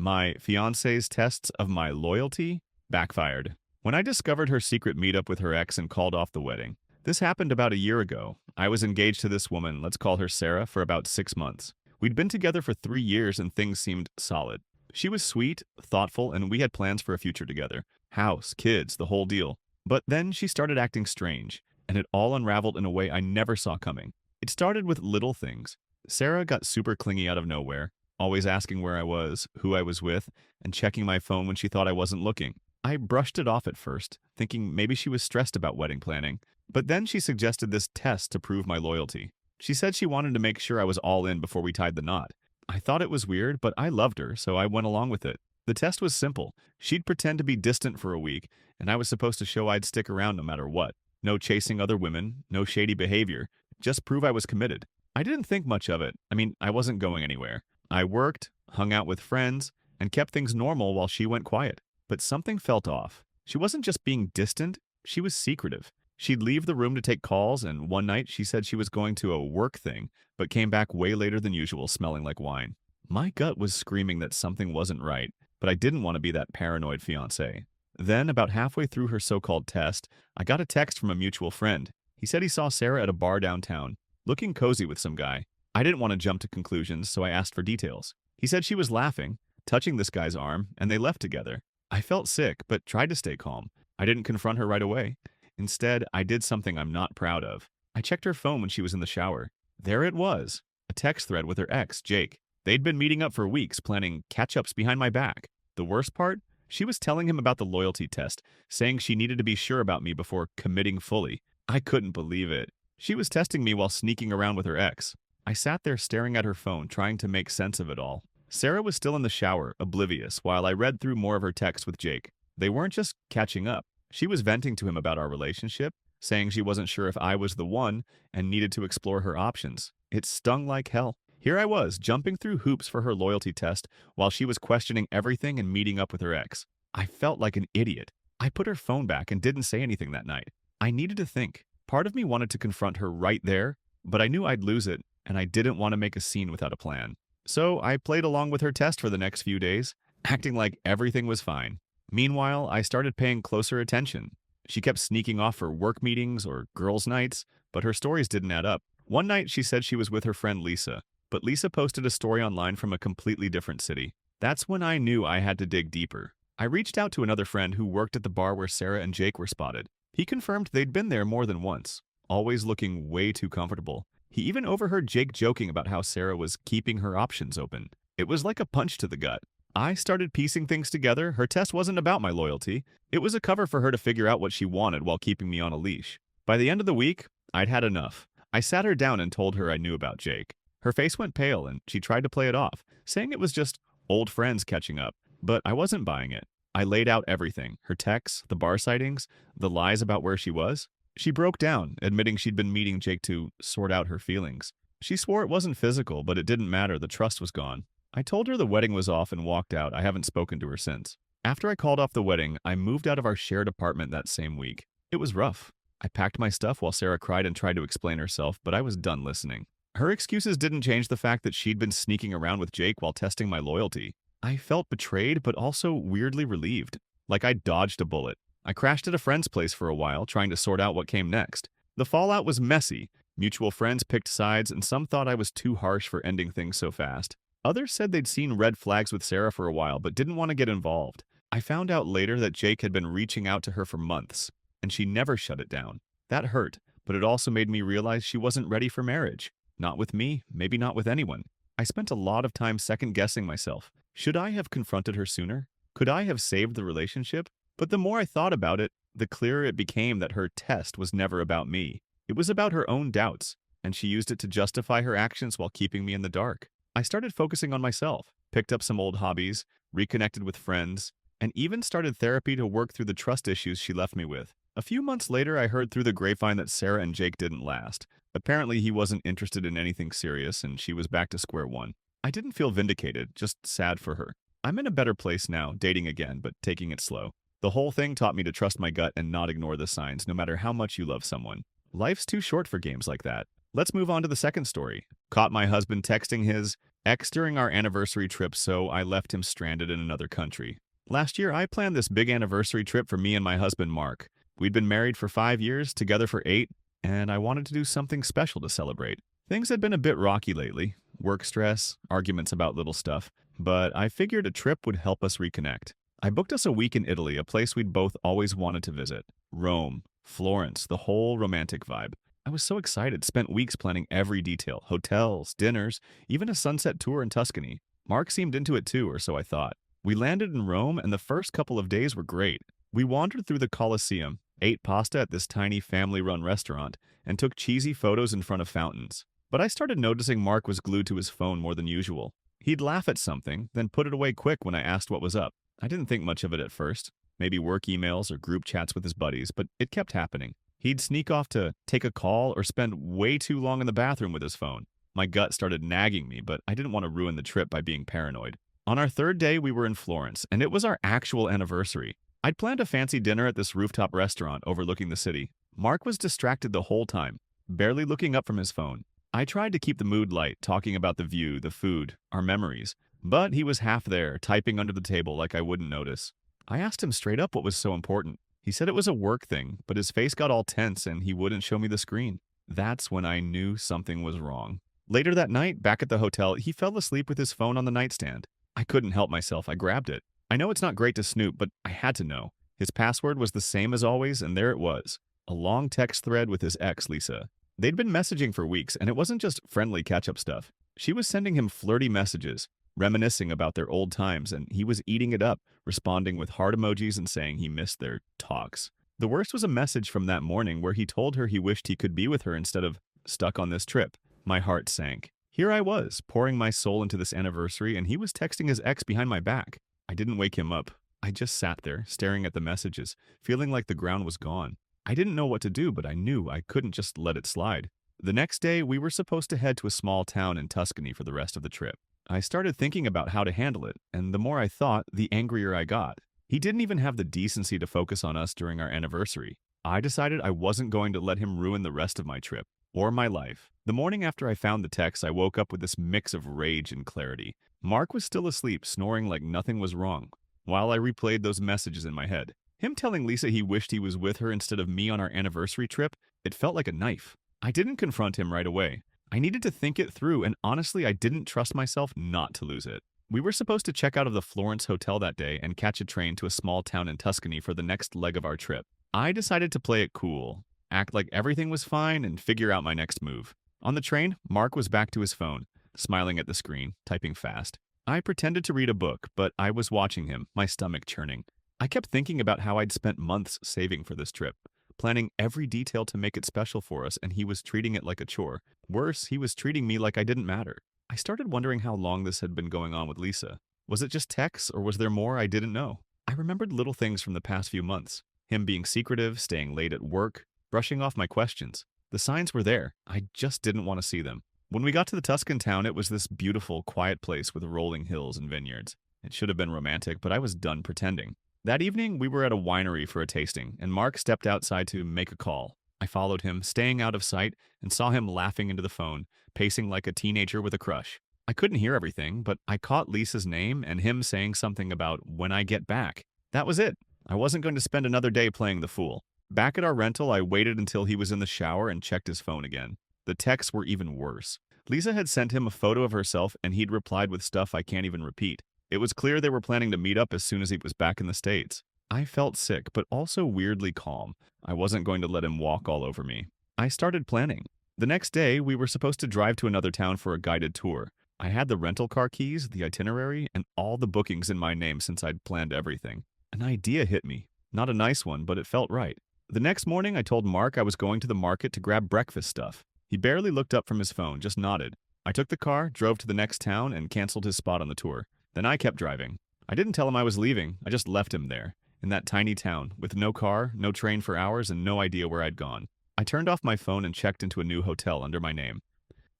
My fiance's tests of my loyalty backfired. When I discovered her secret meetup with her ex and called off the wedding. This happened about a year ago. I was engaged to this woman, let's call her Sarah, for about 6 months. We'd been together for 3 years and things seemed solid. She was sweet, thoughtful, and we had plans for a future together. House, kids, the whole deal. But then she started acting strange, and it all unraveled in a way I never saw coming. It started with little things. Sarah got super clingy out of nowhere, always asking where I was, who I was with, and checking my phone when she thought I wasn't looking. I brushed it off at first, thinking maybe she was stressed about wedding planning. But then she suggested this test to prove my loyalty. She said she wanted to make sure I was all in before we tied the knot. I thought it was weird, but I loved her, so I went along with it. The test was simple. She'd pretend to be distant for a week, and I was supposed to show I'd stick around no matter what. No chasing other women, no shady behavior, just prove I was committed. I didn't think much of it. I wasn't going anywhere. I worked, hung out with friends, and kept things normal while she went quiet. But something felt off. She wasn't just being distant, she was secretive. She'd leave the room to take calls, and one night she said she was going to a work thing, but came back way later than usual, smelling like wine. My gut was screaming that something wasn't right, but I didn't want to be that paranoid fiancé. Then, about halfway through her so-called test, I got a text from a mutual friend. He said he saw Sarah at a bar downtown, looking cozy with some guy. I didn't want to jump to conclusions, so I asked for details. He said she was laughing, touching this guy's arm, and they left together. I felt sick, but tried to stay calm. I didn't confront her right away. Instead, I did something I'm not proud of. I checked her phone when she was in the shower. There it was, a text thread with her ex, Jake. They'd been meeting up for weeks, planning catch-ups behind my back. The worst part? She was telling him about the loyalty test, saying she needed to be sure about me before committing fully. I couldn't believe it. She was testing me while sneaking around with her ex. I sat there staring at her phone, trying to make sense of it all. Sarah was still in the shower, oblivious, while I read through more of her texts with Jake. They weren't just catching up. She was venting to him about our relationship, saying she wasn't sure if I was the one and needed to explore her options. It stung like hell. Here I was, jumping through hoops for her loyalty test while she was questioning everything and meeting up with her ex. I felt like an idiot. I put her phone back and didn't say anything that night. I needed to think. Part of me wanted to confront her right there, but I knew I'd lose it, and I didn't want to make a scene without a plan. So I played along with her test for the next few days, acting like everything was fine. Meanwhile, I started paying closer attention. She kept sneaking off for work meetings or girls' nights, but her stories didn't add up. One night, she said she was with her friend Lisa, but Lisa posted a story online from a completely different city. That's when I knew I had to dig deeper. I reached out to another friend who worked at the bar where Sarah and Jake were spotted. He confirmed they'd been there more than once, always looking way too comfortable. He even overheard Jake joking about how Sarah was keeping her options open. It was like a punch to the gut. I started piecing things together. Her test wasn't about my loyalty. It was a cover for her to figure out what she wanted while keeping me on a leash. By the end of the week, I'd had enough. I sat her down and told her I knew about Jake. Her face went pale and she tried to play it off, saying it was just old friends catching up. But I wasn't buying it. I laid out everything, her texts, the bar sightings, the lies about where she was. She broke down, admitting she'd been meeting Jake to sort out her feelings. She swore it wasn't physical, but it didn't matter, the trust was gone. I told her the wedding was off and walked out. I haven't spoken to her since. After I called off the wedding, I moved out of our shared apartment that same week. It was rough. I packed my stuff while Sarah cried and tried to explain herself, but I was done listening. Her excuses didn't change the fact that she'd been sneaking around with Jake while testing my loyalty. I felt betrayed, but also weirdly relieved, like I'd dodged a bullet. I crashed at a friend's place for a while, trying to sort out what came next. The fallout was messy. Mutual friends picked sides, and some thought I was too harsh for ending things so fast. Others said they'd seen red flags with Sarah for a while, but didn't want to get involved. I found out later that Jake had been reaching out to her for months, and she never shut it down. That hurt, but it also made me realize she wasn't ready for marriage. Not with me, maybe not with anyone. I spent a lot of time second-guessing myself. Should I have confronted her sooner? Could I have saved the relationship? But the more I thought about it, the clearer it became that her test was never about me. It was about her own doubts, and she used it to justify her actions while keeping me in the dark. I started focusing on myself, picked up some old hobbies, reconnected with friends, and even started therapy to work through the trust issues she left me with. A few months later, I heard through the grapevine that Sarah and Jake didn't last. Apparently, he wasn't interested in anything serious, and she was back to square one. I didn't feel vindicated, just sad for her. I'm in a better place now, dating again, but taking it slow. The whole thing taught me to trust my gut and not ignore the signs, no matter how much you love someone. Life's too short for games like that. Let's move on to the second story. Caught my husband texting his X during our anniversary trip, so I left him stranded in another country. Last year, I planned this big anniversary trip for me and my husband, Mark. We'd been married for 5 years, together for 8, and I wanted to do something special to celebrate. Things had been a bit rocky lately, work stress, arguments about little stuff, but I figured a trip would help us reconnect. I booked us a week in Italy, a place we'd both always wanted to visit. Rome, Florence, the whole romantic vibe. I was so excited, spent weeks planning every detail, hotels, dinners, even a sunset tour in Tuscany. Mark seemed into it too, or so I thought. We landed in Rome, and the first couple of days were great. We wandered through the Colosseum, ate pasta at this tiny family-run restaurant, and took cheesy photos in front of fountains. But I started noticing Mark was glued to his phone more than usual. He'd laugh at something, then put it away quick when I asked what was up. I didn't think much of it at first, maybe work emails or group chats with his buddies, but it kept happening. He'd sneak off to take a call or spend way too long in the bathroom with his phone. My gut started nagging me, but I didn't want to ruin the trip by being paranoid. On our third day, we were in Florence, and it was our actual anniversary. I'd planned a fancy dinner at this rooftop restaurant overlooking the city. Mark was distracted the whole time, barely looking up from his phone. I tried to keep the mood light, talking about the view, the food, our memories, but he was half there, typing under the table like I wouldn't notice. I asked him straight up what was so important. He said it was a work thing, but his face got all tense and he wouldn't show me the screen. That's when I knew something was wrong. Later that night, back at the hotel, he fell asleep with his phone on the nightstand. I couldn't help myself. I grabbed it. I know it's not great to snoop, but I had to know. His password was the same as always, and there it was. A long text thread with his ex, Lisa. They'd been messaging for weeks, and it wasn't just friendly catch-up stuff. She was sending him flirty messages, reminiscing about their old times, and he was eating it up, responding with heart emojis and saying he missed their talks. The worst was a message from that morning where he told her he wished he could be with her instead of stuck on this trip. My heart sank. Here I was, pouring my soul into this anniversary, and he was texting his ex behind my back. I didn't wake him up. I just sat there, staring at the messages, feeling like the ground was gone. I didn't know what to do, but I knew I couldn't just let it slide. The next day, we were supposed to head to a small town in Tuscany for the rest of the trip. I started thinking about how to handle it, and the more I thought, the angrier I got. He didn't even have the decency to focus on us during our anniversary. I decided I wasn't going to let him ruin the rest of my trip, or my life. The morning after I found the text, I woke up with this mix of rage and clarity. Mark was still asleep, snoring like nothing was wrong, while I replayed those messages in my head. Him telling Lisa he wished he was with her instead of me on our anniversary trip, it felt like a knife. I didn't confront him right away. I needed to think it through, and honestly, I didn't trust myself not to lose it. We were supposed to check out of the Florence hotel that day and catch a train to a small town in Tuscany for the next leg of our trip. I decided to play it cool, act like everything was fine, and figure out my next move. On the train, Mark was back to his phone, smiling at the screen, typing fast. I pretended to read a book, but I was watching him, my stomach churning. I kept thinking about how I'd spent months saving for this trip, planning every detail to make it special for us, and he was treating it like a chore. Worse, he was treating me like I didn't matter. I started wondering how long this had been going on with Lisa. Was it just texts, or was there more I didn't know? I remembered little things from the past few months. Him being secretive, staying late at work, brushing off my questions. The signs were there. I just didn't want to see them. When we got to the Tuscan town, it was this beautiful, quiet place with rolling hills and vineyards. It should have been romantic, but I was done pretending. That evening, we were at a winery for a tasting, and Mark stepped outside to make a call. I followed him, staying out of sight, and saw him laughing into the phone, pacing like a teenager with a crush. I couldn't hear everything, but I caught Lisa's name and him saying something about when I get back. That was it. I wasn't going to spend another day playing the fool. Back at our rental, I waited until he was in the shower and checked his phone again. The texts were even worse. Lisa had sent him a photo of herself, and he'd replied with stuff I can't even repeat. It was clear they were planning to meet up as soon as he was back in the States. I felt sick, but also weirdly calm. I wasn't going to let him walk all over me. I started planning. The next day, we were supposed to drive to another town for a guided tour. I had the rental car keys, the itinerary, and all the bookings in my name since I'd planned everything. An idea hit me. Not a nice one, but it felt right. The next morning, I told Mark I was going to the market to grab breakfast stuff. He barely looked up from his phone, just nodded. I took the car, drove to the next town, and canceled his spot on the tour. Then I kept driving. I didn't tell him I was leaving. I just left him there, in that tiny town, with no car, no train for hours, and no idea where I'd gone. I turned off my phone and checked into a new hotel under my name.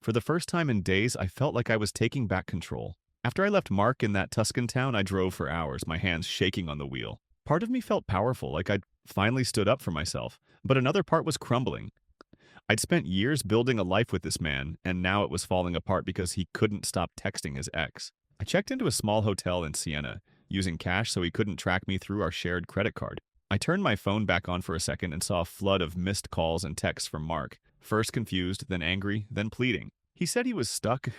For the first time in days, I felt like I was taking back control. After I left Mark in that Tuscan town, I drove for hours, my hands shaking on the wheel. Part of me felt powerful, like I'd finally stood up for myself, but another part was crumbling. I'd spent years building a life with this man, and now it was falling apart because he couldn't stop texting his ex. I checked into a small hotel in Siena, using cash so he couldn't track me through our shared credit card. I turned my phone back on for a second and saw a flood of missed calls and texts from Mark, first confused, then angry, then pleading. He said he was stuck,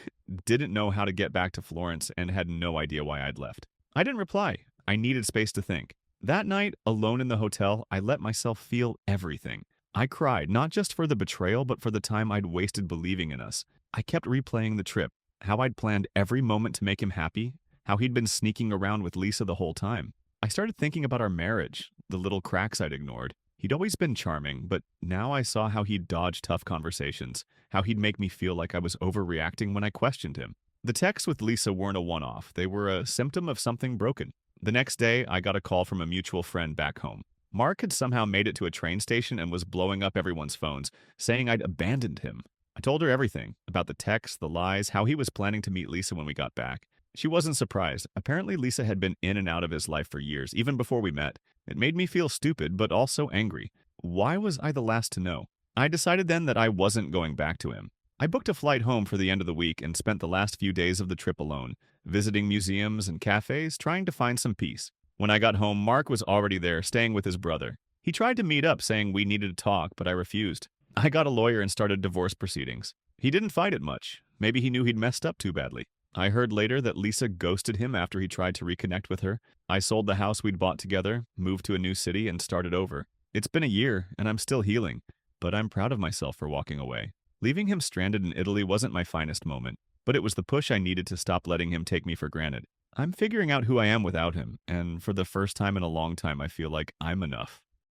didn't know how to get back to Florence, and had no idea why I'd left. I didn't reply. I needed space to think. That night, alone in the hotel, I let myself feel everything. I cried, not just for the betrayal, but for the time I'd wasted believing in us. I kept replaying the trip, how I'd planned every moment to make him happy, how he'd been sneaking around with Lisa the whole time. I started thinking about our marriage, the little cracks I'd ignored. He'd always been charming, but now I saw how he'd dodge tough conversations, how he'd make me feel like I was overreacting when I questioned him. The texts with Lisa weren't a one-off. They were a symptom of something broken. The next day, I got a call from a mutual friend back home. Mark had somehow made it to a train station and was blowing up everyone's phones, saying I'd abandoned him. I told her everything, about the texts, the lies, how he was planning to meet Lisa when we got back. She wasn't surprised. Apparently Lisa had been in and out of his life for years, even before we met. It made me feel stupid, but also angry. Why was I the last to know? I decided then that I wasn't going back to him. I booked a flight home for the end of the week and spent the last few days of the trip alone, visiting museums and cafes, trying to find some peace. When I got home, Mark was already there, staying with his brother. He tried to meet up, saying we needed to talk, but I refused. I got a lawyer and started divorce proceedings. He didn't fight it much. Maybe he knew he'd messed up too badly. I heard later that Lisa ghosted him after he tried to reconnect with her. I sold the house we'd bought together, moved to a new city, and started over. It's been a year, and I'm still healing, but I'm proud of myself for walking away. Leaving him stranded in Italy wasn't my finest moment, but it was the push I needed to stop letting him take me for granted. I'm figuring out who I am without him, and for the first time in a long time, I feel like I'm enough.